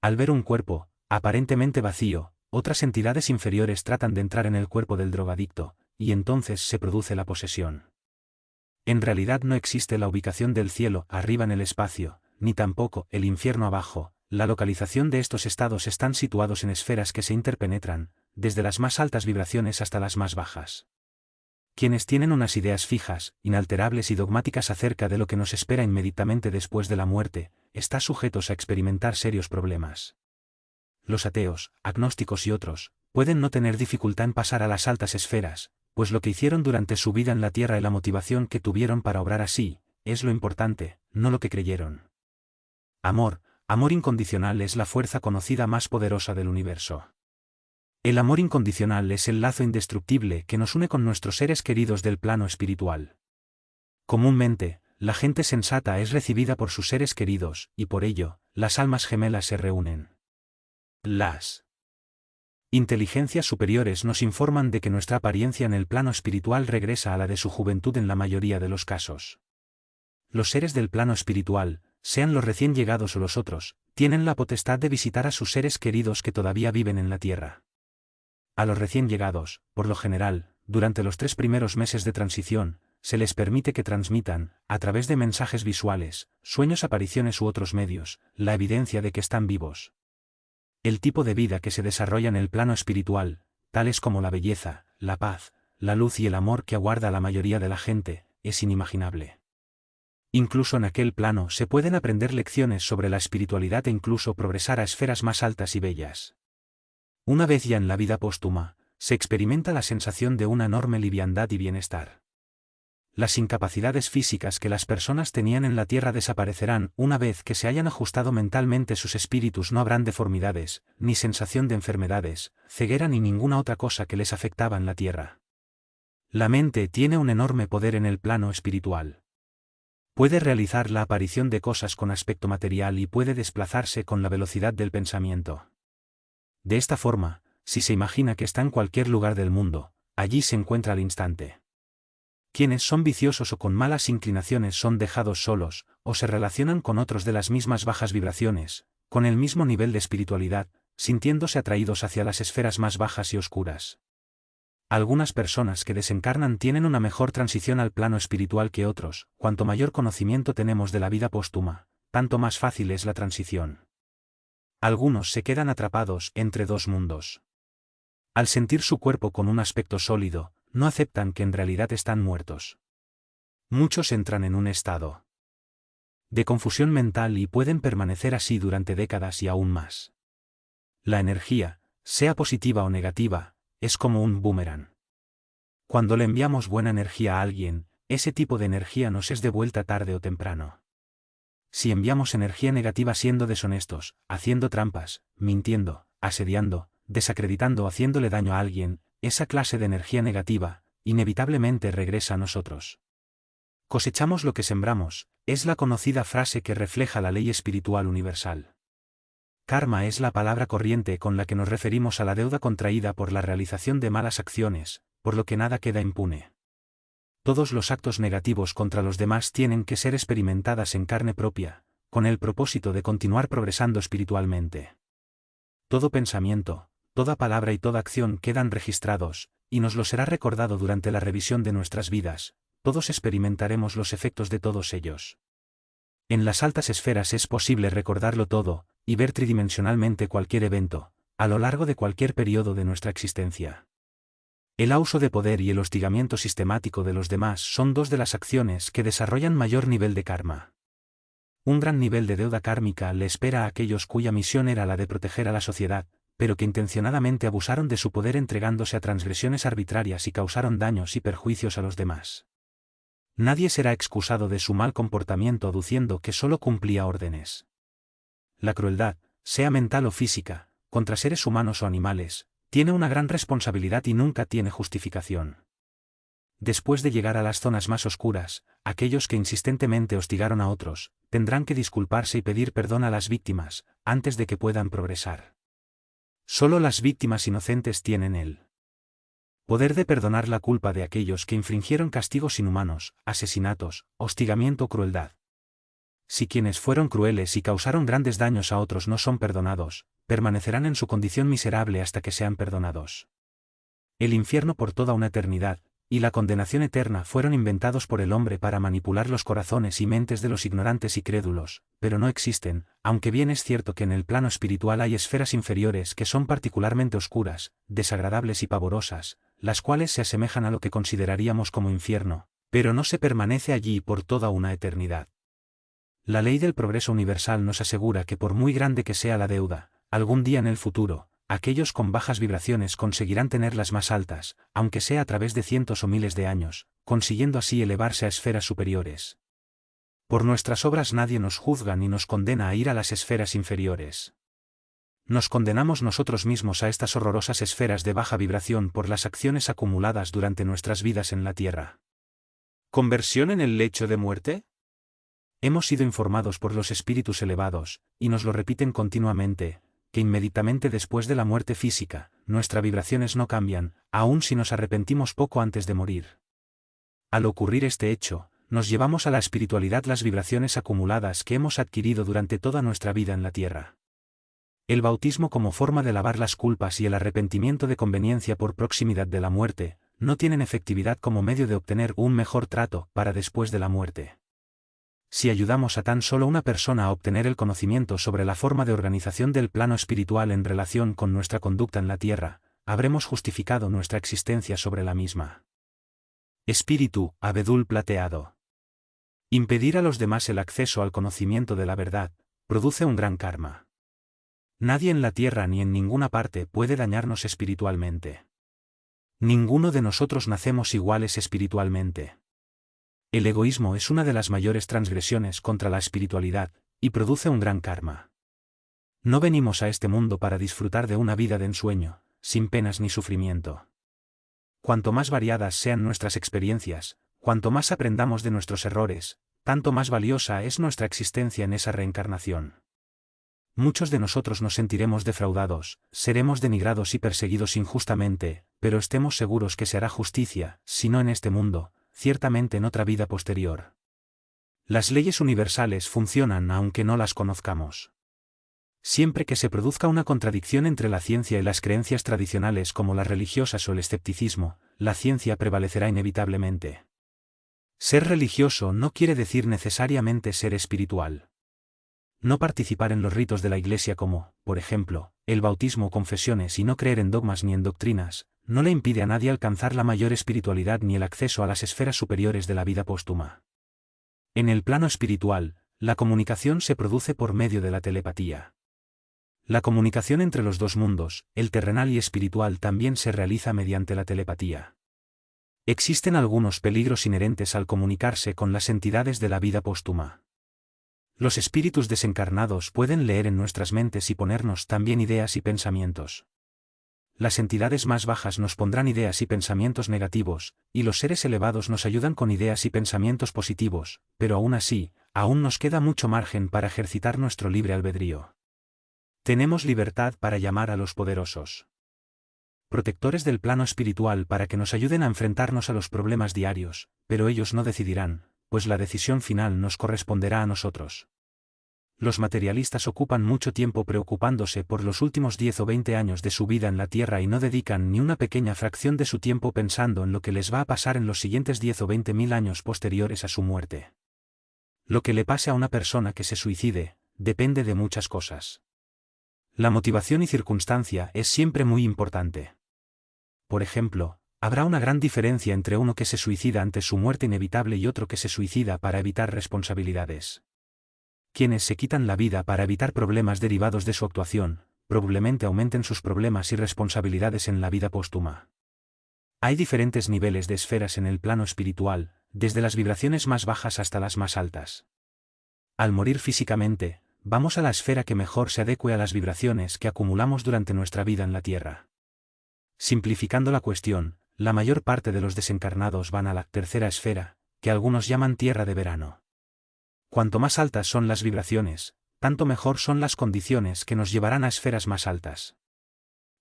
Al ver un cuerpo, aparentemente vacío, otras entidades inferiores tratan de entrar en el cuerpo del drogadicto, y entonces se produce la posesión. En realidad no existe la ubicación del cielo arriba en el espacio, ni tampoco el infierno abajo. La localización de estos estados están situados en esferas que se interpenetran, desde las más altas vibraciones hasta las más bajas. Quienes tienen unas ideas fijas, inalterables y dogmáticas acerca de lo que nos espera inmediatamente después de la muerte, están sujetos a experimentar serios problemas. Los ateos, agnósticos y otros, pueden no tener dificultad en pasar a las altas esferas, pues lo que hicieron durante su vida en la tierra y la motivación que tuvieron para obrar así, es lo importante, no lo que creyeron. Amor incondicional es la fuerza conocida más poderosa del universo. El amor incondicional es el lazo indestructible que nos une con nuestros seres queridos del plano espiritual. Comúnmente, la gente sensata es recibida por sus seres queridos, y por ello, las almas gemelas se reúnen. Las inteligencias superiores nos informan de que nuestra apariencia en el plano espiritual regresa a la de su juventud en la mayoría de los casos. Los seres del plano espiritual, sean los recién llegados o los otros, tienen la potestad de visitar a sus seres queridos que todavía viven en la tierra. A los recién llegados, por lo general, durante los 3 primeros meses de transición, se les permite que transmitan, a través de mensajes visuales, sueños, apariciones u otros medios, la evidencia de que están vivos. El tipo de vida que se desarrolla en el plano espiritual, tales como la belleza, la paz, la luz y el amor que aguarda a la mayoría de la gente, es inimaginable. Incluso en aquel plano se pueden aprender lecciones sobre la espiritualidad e incluso progresar a esferas más altas y bellas. Una vez ya en la vida póstuma, se experimenta la sensación de una enorme liviandad y bienestar. Las incapacidades físicas que las personas tenían en la tierra desaparecerán una vez que se hayan ajustado mentalmente sus espíritus. No habrán deformidades, ni sensación de enfermedades, ceguera ni ninguna otra cosa que les afectaba en la tierra. La mente tiene un enorme poder en el plano espiritual. Puede realizar la aparición de cosas con aspecto material y puede desplazarse con la velocidad del pensamiento. De esta forma, si se imagina que está en cualquier lugar del mundo, allí se encuentra al instante. Quienes son viciosos o con malas inclinaciones son dejados solos, o se relacionan con otros de las mismas bajas vibraciones, con el mismo nivel de espiritualidad, sintiéndose atraídos hacia las esferas más bajas y oscuras. Algunas personas que desencarnan tienen una mejor transición al plano espiritual que otros. Cuanto mayor conocimiento tenemos de la vida póstuma, tanto más fácil es la transición. Algunos se quedan atrapados entre dos mundos. Al sentir su cuerpo con un aspecto sólido, no aceptan que en realidad están muertos. Muchos entran en un estado de confusión mental y pueden permanecer así durante décadas y aún más. La energía, sea positiva o negativa, es como un boomerang. Cuando le enviamos buena energía a alguien, ese tipo de energía nos es devuelta tarde o temprano. Si enviamos energía negativa siendo deshonestos, haciendo trampas, mintiendo, asediando, desacreditando o haciéndole daño a alguien, esa clase de energía negativa, inevitablemente regresa a nosotros. Cosechamos lo que sembramos, es la conocida frase que refleja la ley espiritual universal. Karma es la palabra corriente con la que nos referimos a la deuda contraída por la realización de malas acciones, por lo que nada queda impune. Todos los actos negativos contra los demás tienen que ser experimentadas en carne propia, con el propósito de continuar progresando espiritualmente. Todo pensamiento, toda palabra y toda acción quedan registrados, y nos lo será recordado durante la revisión de nuestras vidas. Todos experimentaremos los efectos de todos ellos. En las altas esferas es posible recordarlo todo, y ver tridimensionalmente cualquier evento, a lo largo de cualquier periodo de nuestra existencia. El abuso de poder y el hostigamiento sistemático de los demás son dos de las acciones que desarrollan mayor nivel de karma. Un gran nivel de deuda kármica le espera a aquellos cuya misión era la de proteger a la sociedad, pero que intencionadamente abusaron de su poder entregándose a transgresiones arbitrarias y causaron daños y perjuicios a los demás. Nadie será excusado de su mal comportamiento aduciendo que solo cumplía órdenes. La crueldad, sea mental o física, contra seres humanos o animales, tiene una gran responsabilidad y nunca tiene justificación. Después de llegar a las zonas más oscuras, aquellos que insistentemente hostigaron a otros, tendrán que disculparse y pedir perdón a las víctimas, antes de que puedan progresar. Solo las víctimas inocentes tienen el poder de perdonar la culpa de aquellos que infringieron castigos inhumanos, asesinatos, hostigamiento o crueldad. Si quienes fueron crueles y causaron grandes daños a otros no son perdonados, permanecerán en su condición miserable hasta que sean perdonados. El infierno por toda una eternidad, y la condenación eterna fueron inventados por el hombre para manipular los corazones y mentes de los ignorantes y crédulos, pero no existen, aunque bien es cierto que en el plano espiritual hay esferas inferiores que son particularmente oscuras, desagradables y pavorosas, las cuales se asemejan a lo que consideraríamos como infierno, pero no se permanece allí por toda una eternidad. La ley del progreso universal nos asegura que por muy grande que sea la deuda, algún día en el futuro, aquellos con bajas vibraciones conseguirán tenerlas más altas, aunque sea a través de cientos o miles de años, consiguiendo así elevarse a esferas superiores. Por nuestras obras nadie nos juzga ni nos condena a ir a las esferas inferiores. Nos condenamos nosotros mismos a estas horrorosas esferas de baja vibración por las acciones acumuladas durante nuestras vidas en la Tierra. ¿Conversión en el lecho de muerte? Hemos sido informados por los espíritus elevados, y nos lo repiten continuamente, que inmediatamente después de la muerte física, nuestras vibraciones no cambian, aun si nos arrepentimos poco antes de morir. Al ocurrir este hecho, nos llevamos a la espiritualidad las vibraciones acumuladas que hemos adquirido durante toda nuestra vida en la Tierra. El bautismo como forma de lavar las culpas y el arrepentimiento de conveniencia por proximidad de la muerte, no tienen efectividad como medio de obtener un mejor trato para después de la muerte. Si ayudamos a tan solo una persona a obtener el conocimiento sobre la forma de organización del plano espiritual en relación con nuestra conducta en la Tierra, habremos justificado nuestra existencia sobre la misma. Espíritu, abedul plateado. Impedir a los demás el acceso al conocimiento de la verdad, produce un gran karma. Nadie en la Tierra ni en ninguna parte puede dañarnos espiritualmente. Ninguno de nosotros nacemos iguales espiritualmente. El egoísmo es una de las mayores transgresiones contra la espiritualidad, y produce un gran karma. No venimos a este mundo para disfrutar de una vida de ensueño, sin penas ni sufrimiento. Cuanto más variadas sean nuestras experiencias, cuanto más aprendamos de nuestros errores, tanto más valiosa es nuestra existencia en esa reencarnación. Muchos de nosotros nos sentiremos defraudados, seremos denigrados y perseguidos injustamente, pero estemos seguros que se hará justicia, si no en este mundo, ciertamente en otra vida posterior. Las leyes universales funcionan aunque no las conozcamos. Siempre que se produzca una contradicción entre la ciencia y las creencias tradicionales como las religiosas o el escepticismo, la ciencia prevalecerá inevitablemente. Ser religioso no quiere decir necesariamente ser espiritual. No participar en los ritos de la Iglesia como, por ejemplo, el bautismo o confesiones y no creer en dogmas ni en doctrinas, no le impide a nadie alcanzar la mayor espiritualidad ni el acceso a las esferas superiores de la vida póstuma. En el plano espiritual, la comunicación se produce por medio de la telepatía. La comunicación entre los dos mundos, el terrenal y espiritual, también se realiza mediante la telepatía. Existen algunos peligros inherentes al comunicarse con las entidades de la vida póstuma. Los espíritus desencarnados pueden leer en nuestras mentes y ponernos también ideas y pensamientos. Las entidades más bajas nos pondrán ideas y pensamientos negativos, y los seres elevados nos ayudan con ideas y pensamientos positivos, pero aún así, aún nos queda mucho margen para ejercitar nuestro libre albedrío. Tenemos libertad para llamar a los poderosos protectores del plano espiritual para que nos ayuden a enfrentarnos a los problemas diarios, pero ellos no decidirán, pues la decisión final nos corresponderá a nosotros. Los materialistas ocupan mucho tiempo preocupándose por los últimos 10 o 20 años de su vida en la Tierra y no dedican ni una pequeña fracción de su tiempo pensando en lo que les va a pasar en los siguientes 10 o 20.000 años posteriores a su muerte. Lo que le pase a una persona que se suicide, depende de muchas cosas. La motivación y circunstancia es siempre muy importante. Por ejemplo, habrá una gran diferencia entre uno que se suicida ante su muerte inevitable y otro que se suicida para evitar responsabilidades. Quienes se quitan la vida para evitar problemas derivados de su actuación, probablemente aumenten sus problemas y responsabilidades en la vida póstuma. Hay diferentes niveles de esferas en el plano espiritual, desde las vibraciones más bajas hasta las más altas. Al morir físicamente, vamos a la esfera que mejor se adecue a las vibraciones que acumulamos durante nuestra vida en la Tierra. Simplificando la cuestión, la mayor parte de los desencarnados van a la tercera esfera, que algunos llaman tierra de verano. Cuanto más altas son las vibraciones, tanto mejor son las condiciones que nos llevarán a esferas más altas.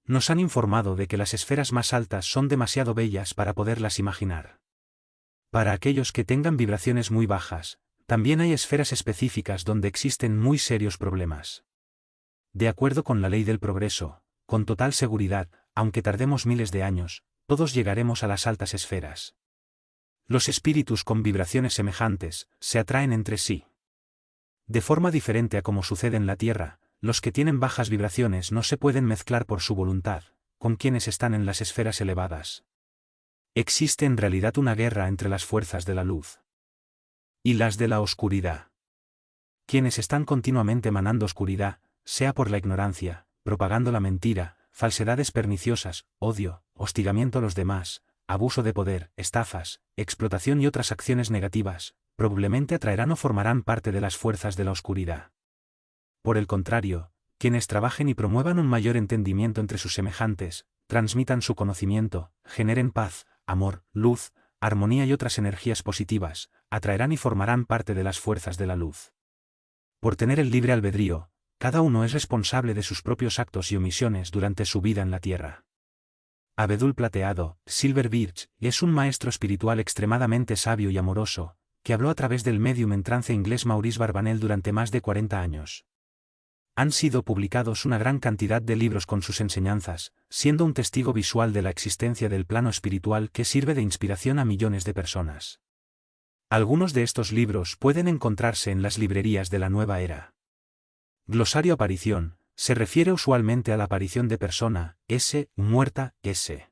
Nos han informado de que las esferas más altas son demasiado bellas para poderlas imaginar. Para aquellos que tengan vibraciones muy bajas, también hay esferas específicas donde existen muy serios problemas. De acuerdo con la ley del progreso, con total seguridad, aunque tardemos miles de años, todos llegaremos a las altas esferas. Los espíritus con vibraciones semejantes se atraen entre sí. De forma diferente a como sucede en la Tierra, los que tienen bajas vibraciones no se pueden mezclar por su voluntad, con quienes están en las esferas elevadas. Existe en realidad una guerra entre las fuerzas de la luz y las de la oscuridad. Quienes están continuamente emanando oscuridad, sea por la ignorancia, propagando la mentira, falsedades perniciosas, odio, hostigamiento a los demás, abuso de poder, estafas, explotación y otras acciones negativas, probablemente atraerán o formarán parte de las fuerzas de la oscuridad. Por el contrario, quienes trabajen y promuevan un mayor entendimiento entre sus semejantes, transmitan su conocimiento, generen paz, amor, luz, armonía y otras energías positivas, atraerán y formarán parte de las fuerzas de la luz. Por tener el libre albedrío, cada uno es responsable de sus propios actos y omisiones durante su vida en la Tierra. Abedul Plateado, Silver Birch, es un maestro espiritual extremadamente sabio y amoroso, que habló a través del médium en trance inglés Maurice Barbanel durante más de 40 años. Han sido publicados una gran cantidad de libros con sus enseñanzas, siendo un testigo visual de la existencia del plano espiritual que sirve de inspiración a millones de personas. Algunos de estos libros pueden encontrarse en las librerías de la nueva era. Glosario aparición, se refiere usualmente a la aparición de persona, S, muerta, S.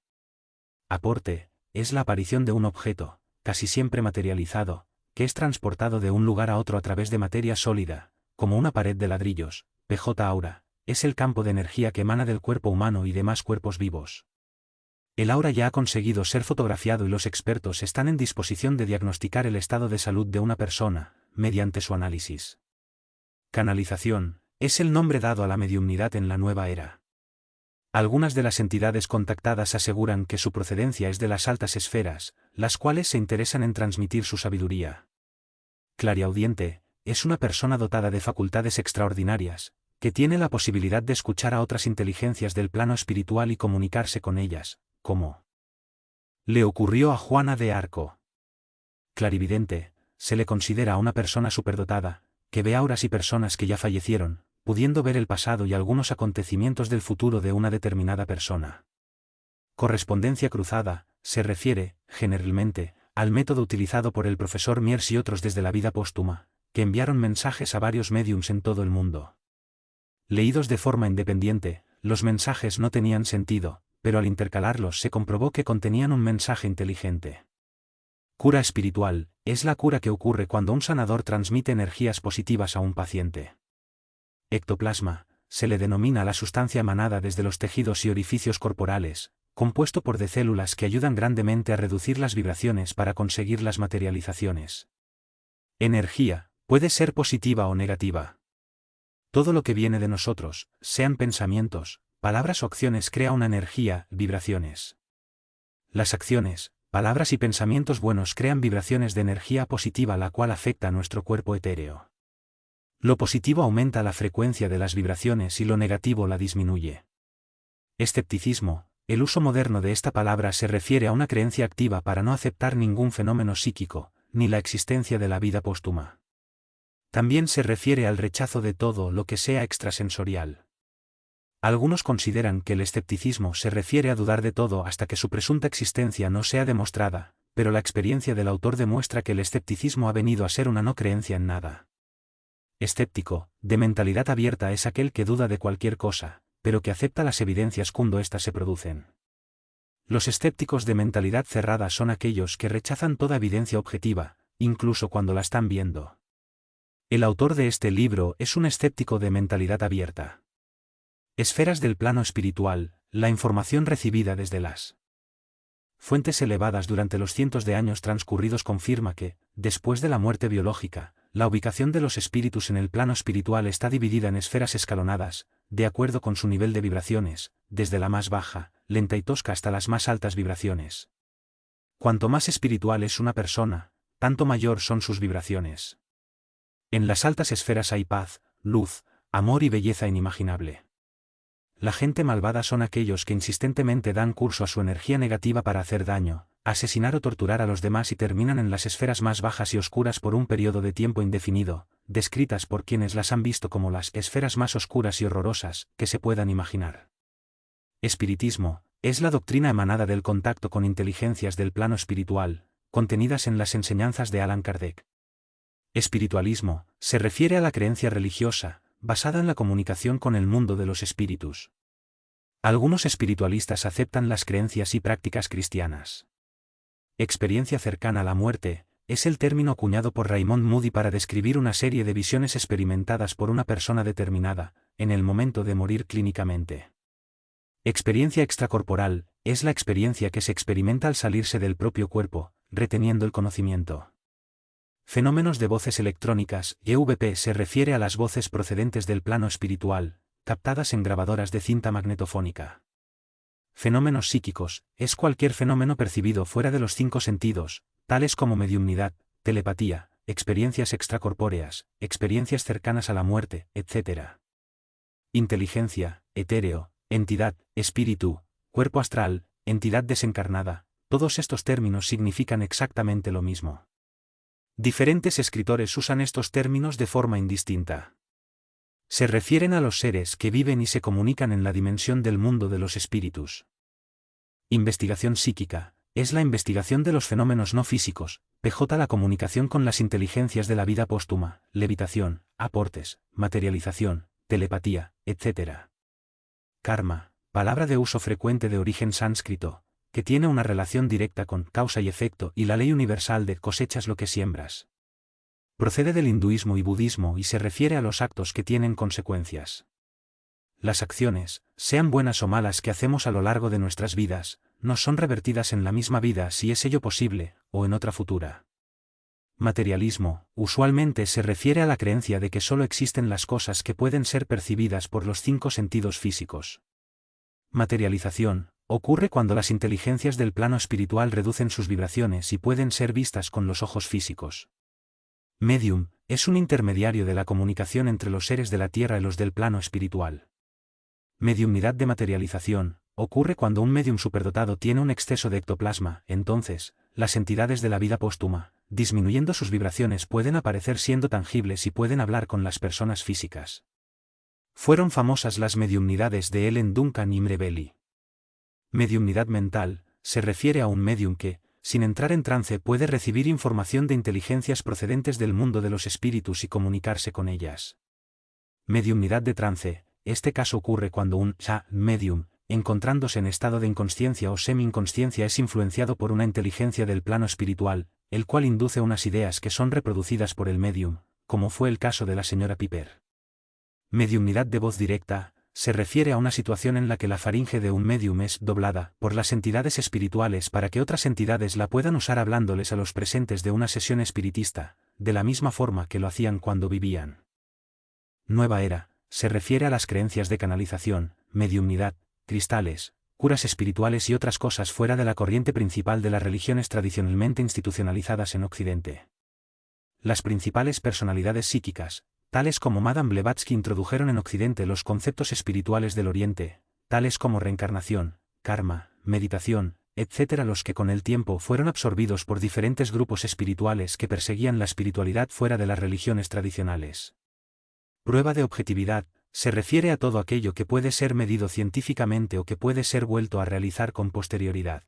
Aporte, es la aparición de un objeto, casi siempre materializado, que es transportado de un lugar a otro a través de materia sólida, como una pared de ladrillos. PJ aura, es el campo de energía que emana del cuerpo humano y demás cuerpos vivos. El aura ya ha conseguido ser fotografiado y los expertos están en disposición de diagnosticar el estado de salud de una persona, mediante su análisis. Canalización, es el nombre dado a la mediumnidad en la nueva era. Algunas de las entidades contactadas aseguran que su procedencia es de las altas esferas, las cuales se interesan en transmitir su sabiduría. Clariaudiente, es una persona dotada de facultades extraordinarias, que tiene la posibilidad de escuchar a otras inteligencias del plano espiritual y comunicarse con ellas, como le ocurrió a Juana de Arco. Clarividente, se le considera a una persona superdotada, que ve auras y personas que ya fallecieron, pudiendo ver el pasado y algunos acontecimientos del futuro de una determinada persona. Correspondencia cruzada, se refiere, generalmente, al método utilizado por el profesor Miers y otros desde la vida póstuma, que enviaron mensajes a varios médiums en todo el mundo. Leídos de forma independiente, los mensajes no tenían sentido, pero al intercalarlos se comprobó que contenían un mensaje inteligente. Cura espiritual, es la cura que ocurre cuando un sanador transmite energías positivas a un paciente. Ectoplasma, se le denomina la sustancia emanada desde los tejidos y orificios corporales, compuesto por de células que ayudan grandemente a reducir las vibraciones para conseguir las materializaciones. Energía, puede ser positiva o negativa. Todo lo que viene de nosotros, sean pensamientos, palabras o acciones, crea una energía, vibraciones. Las acciones, palabras y pensamientos buenos crean vibraciones de energía positiva la cual afecta a nuestro cuerpo etéreo. Lo positivo aumenta la frecuencia de las vibraciones y lo negativo la disminuye. Escepticismo, el uso moderno de esta palabra se refiere a una creencia activa para no aceptar ningún fenómeno psíquico, ni la existencia de la vida póstuma. También se refiere al rechazo de todo lo que sea extrasensorial. Algunos consideran que el escepticismo se refiere a dudar de todo hasta que su presunta existencia no sea demostrada, pero la experiencia del autor demuestra que el escepticismo ha venido a ser una no creencia en nada. Escéptico, de mentalidad abierta, es aquel que duda de cualquier cosa, pero que acepta las evidencias cuando éstas se producen. Los escépticos de mentalidad cerrada son aquellos que rechazan toda evidencia objetiva, incluso cuando la están viendo. El autor de este libro es un escéptico de mentalidad abierta. Esferas del plano espiritual, la información recibida desde las fuentes elevadas durante los cientos de años transcurridos confirma que, después de la muerte biológica, La ubicación de los espíritus en el plano espiritual está dividida en esferas escalonadas, de acuerdo con su nivel de vibraciones, desde la más baja, lenta y tosca hasta las más altas vibraciones. Cuanto más espiritual es una persona, tanto mayor son sus vibraciones. En las altas esferas hay paz, luz, amor y belleza inimaginable. La gente malvada son aquellos que insistentemente dan curso a su energía negativa para hacer daño, asesinar o torturar a los demás y terminan en las esferas más bajas y oscuras por un periodo de tiempo indefinido, descritas por quienes las han visto como las esferas más oscuras y horrorosas que se puedan imaginar. Espiritismo es la doctrina emanada del contacto con inteligencias del plano espiritual, contenidas en las enseñanzas de Allan Kardec. Espiritualismo se refiere a la creencia religiosa, basada en la comunicación con el mundo de los espíritus. Algunos espiritualistas aceptan las creencias y prácticas cristianas. Experiencia cercana a la muerte es el término acuñado por Raymond Moody para describir una serie de visiones experimentadas por una persona determinada, en el momento de morir clínicamente. Experiencia extracorporal es la experiencia que se experimenta al salirse del propio cuerpo, reteniendo el conocimiento. Fenómenos de voces electrónicas, EVP se refiere a las voces procedentes del plano espiritual, captadas en grabadoras de cinta magnetofónica. Fenómenos psíquicos es cualquier fenómeno percibido fuera de los 5 sentidos, tales como mediumnidad, telepatía, experiencias extracorpóreas, experiencias cercanas a la muerte, etc. Inteligencia, etéreo, entidad, espíritu, cuerpo astral, entidad desencarnada, todos estos términos significan exactamente lo mismo. Diferentes escritores usan estos términos de forma indistinta. Se refieren a los seres que viven y se comunican en la dimensión del mundo de los espíritus. Investigación psíquica es la investigación de los fenómenos no físicos, PJ la comunicación con las inteligencias de la vida póstuma, levitación, aportes, materialización, telepatía, etc. Karma, palabra de uso frecuente de origen sánscrito, que tiene una relación directa con causa y efecto y la ley universal de cosechas lo que siembras. Procede del hinduismo y budismo y se refiere a los actos que tienen consecuencias. Las acciones, sean buenas o malas que hacemos a lo largo de nuestras vidas, nos son revertidas en la misma vida si es ello posible, o en otra futura. Materialismo, usualmente se refiere a la creencia de que solo existen las cosas que pueden ser percibidas por los 5 sentidos físicos. Materialización ocurre cuando las inteligencias del plano espiritual reducen sus vibraciones y pueden ser vistas con los ojos físicos. Medium es un intermediario de la comunicación entre los seres de la Tierra y los del plano espiritual. Mediumnidad de materialización ocurre cuando un medium superdotado tiene un exceso de ectoplasma, entonces, las entidades de la vida póstuma, disminuyendo sus vibraciones, pueden aparecer siendo tangibles y pueden hablar con las personas físicas. Fueron famosas las mediumnidades de Ellen Duncan y Imre Belli. Mediumnidad mental se refiere a un medium que, sin entrar en trance, puede recibir información de inteligencias procedentes del mundo de los espíritus y comunicarse con ellas. Mediumnidad de trance, este caso ocurre cuando un medium, encontrándose en estado de inconsciencia o semi-inconsciencia, es influenciado por una inteligencia del plano espiritual, el cual induce unas ideas que son reproducidas por el medium, como fue el caso de la señora Piper. Mediumnidad de voz directa se refiere a una situación en la que la faringe de un medium es doblada por las entidades espirituales para que otras entidades la puedan usar hablándoles a los presentes de una sesión espiritista, de la misma forma que lo hacían cuando vivían. Nueva era se refiere a las creencias de canalización, mediumnidad, cristales, curas espirituales y otras cosas fuera de la corriente principal de las religiones tradicionalmente institucionalizadas en Occidente. Las principales personalidades psíquicas, tales como Madame Blavatsky, introdujeron en Occidente los conceptos espirituales del Oriente, tales como reencarnación, karma, meditación, etc., los que con el tiempo fueron absorbidos por diferentes grupos espirituales que perseguían la espiritualidad fuera de las religiones tradicionales. Prueba de objetividad se refiere a todo aquello que puede ser medido científicamente o que puede ser vuelto a realizar con posterioridad.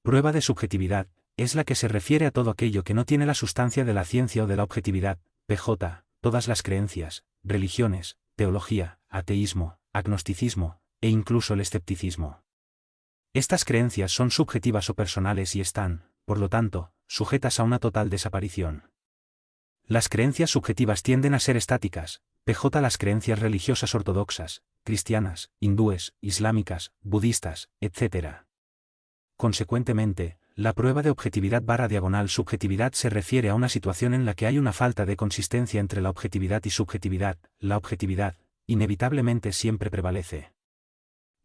Prueba de subjetividad es la que se refiere a todo aquello que no tiene la sustancia de la ciencia o de la objetividad, PJ, todas las creencias, religiones, teología, ateísmo, agnosticismo, e incluso el escepticismo. Estas creencias son subjetivas o personales y están, por lo tanto, sujetas a una total desaparición. Las creencias subjetivas tienden a ser estáticas, PJ las creencias religiosas ortodoxas, cristianas, hindúes, islámicas, budistas, etc. Consecuentemente, La prueba de objetividad/subjetividad se refiere a una situación en la que hay una falta de consistencia entre la objetividad y subjetividad. La objetividad, inevitablemente siempre prevalece.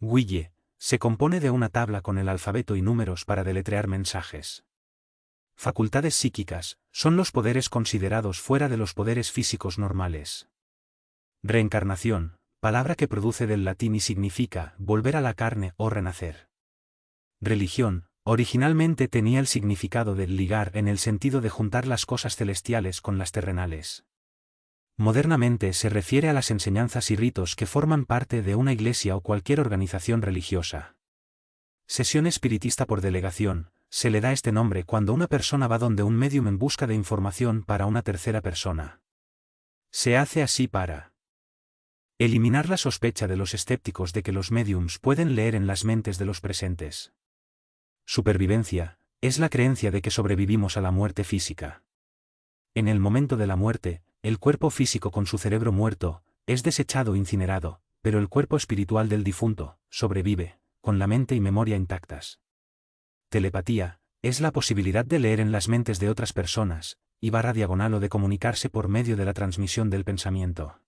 Guille, se compone de una tabla con el alfabeto y números para deletrear mensajes. Facultades psíquicas, son los poderes considerados fuera de los poderes físicos normales. Reencarnación, palabra que produce del latín y significa volver a la carne o renacer. Religión, originalmente tenía el significado de ligar en el sentido de juntar las cosas celestiales con las terrenales. Modernamente se refiere a las enseñanzas y ritos que forman parte de una iglesia o cualquier organización religiosa. Sesión espiritista por delegación, se le da este nombre cuando una persona va donde un médium en busca de información para una tercera persona. Se hace así para eliminar la sospecha de los escépticos de que los médiums pueden leer en las mentes de los presentes. Supervivencia, es la creencia de que sobrevivimos a la muerte física. En el momento de la muerte, el cuerpo físico con su cerebro muerto, es desechado e incinerado, pero el cuerpo espiritual del difunto, sobrevive, con la mente y memoria intactas. Telepatía, es la posibilidad de leer en las mentes de otras personas, /diagonal o de comunicarse por medio de la transmisión del pensamiento.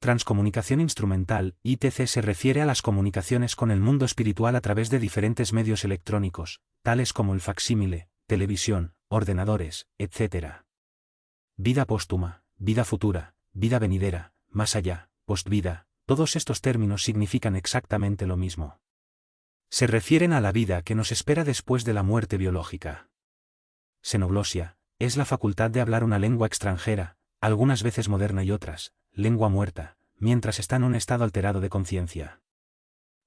Transcomunicación instrumental, ITC se refiere a las comunicaciones con el mundo espiritual a través de diferentes medios electrónicos, tales como el facsímile, televisión, ordenadores, etc. Vida póstuma, vida futura, vida venidera, más allá, postvida, todos estos términos significan exactamente lo mismo. Se refieren a la vida que nos espera después de la muerte biológica. Xenoglosia, es la facultad de hablar una lengua extranjera, algunas veces moderna y otras, lengua muerta, mientras está en un estado alterado de conciencia.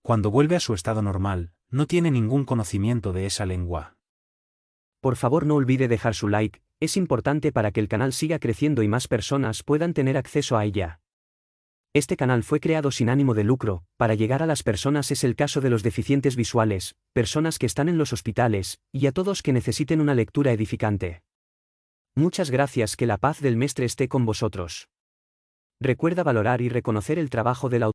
Cuando vuelve a su estado normal, no tiene ningún conocimiento de esa lengua. Por favor, no olvide dejar su like, es importante para que el canal siga creciendo y más personas puedan tener acceso a ella. Este canal fue creado sin ánimo de lucro, para llegar a las personas. Es el caso de los deficientes visuales, personas que están en los hospitales, y a todos que necesiten una lectura edificante. Muchas gracias, que la paz del Mestre esté con vosotros. Recuerda valorar y reconocer el trabajo del autor.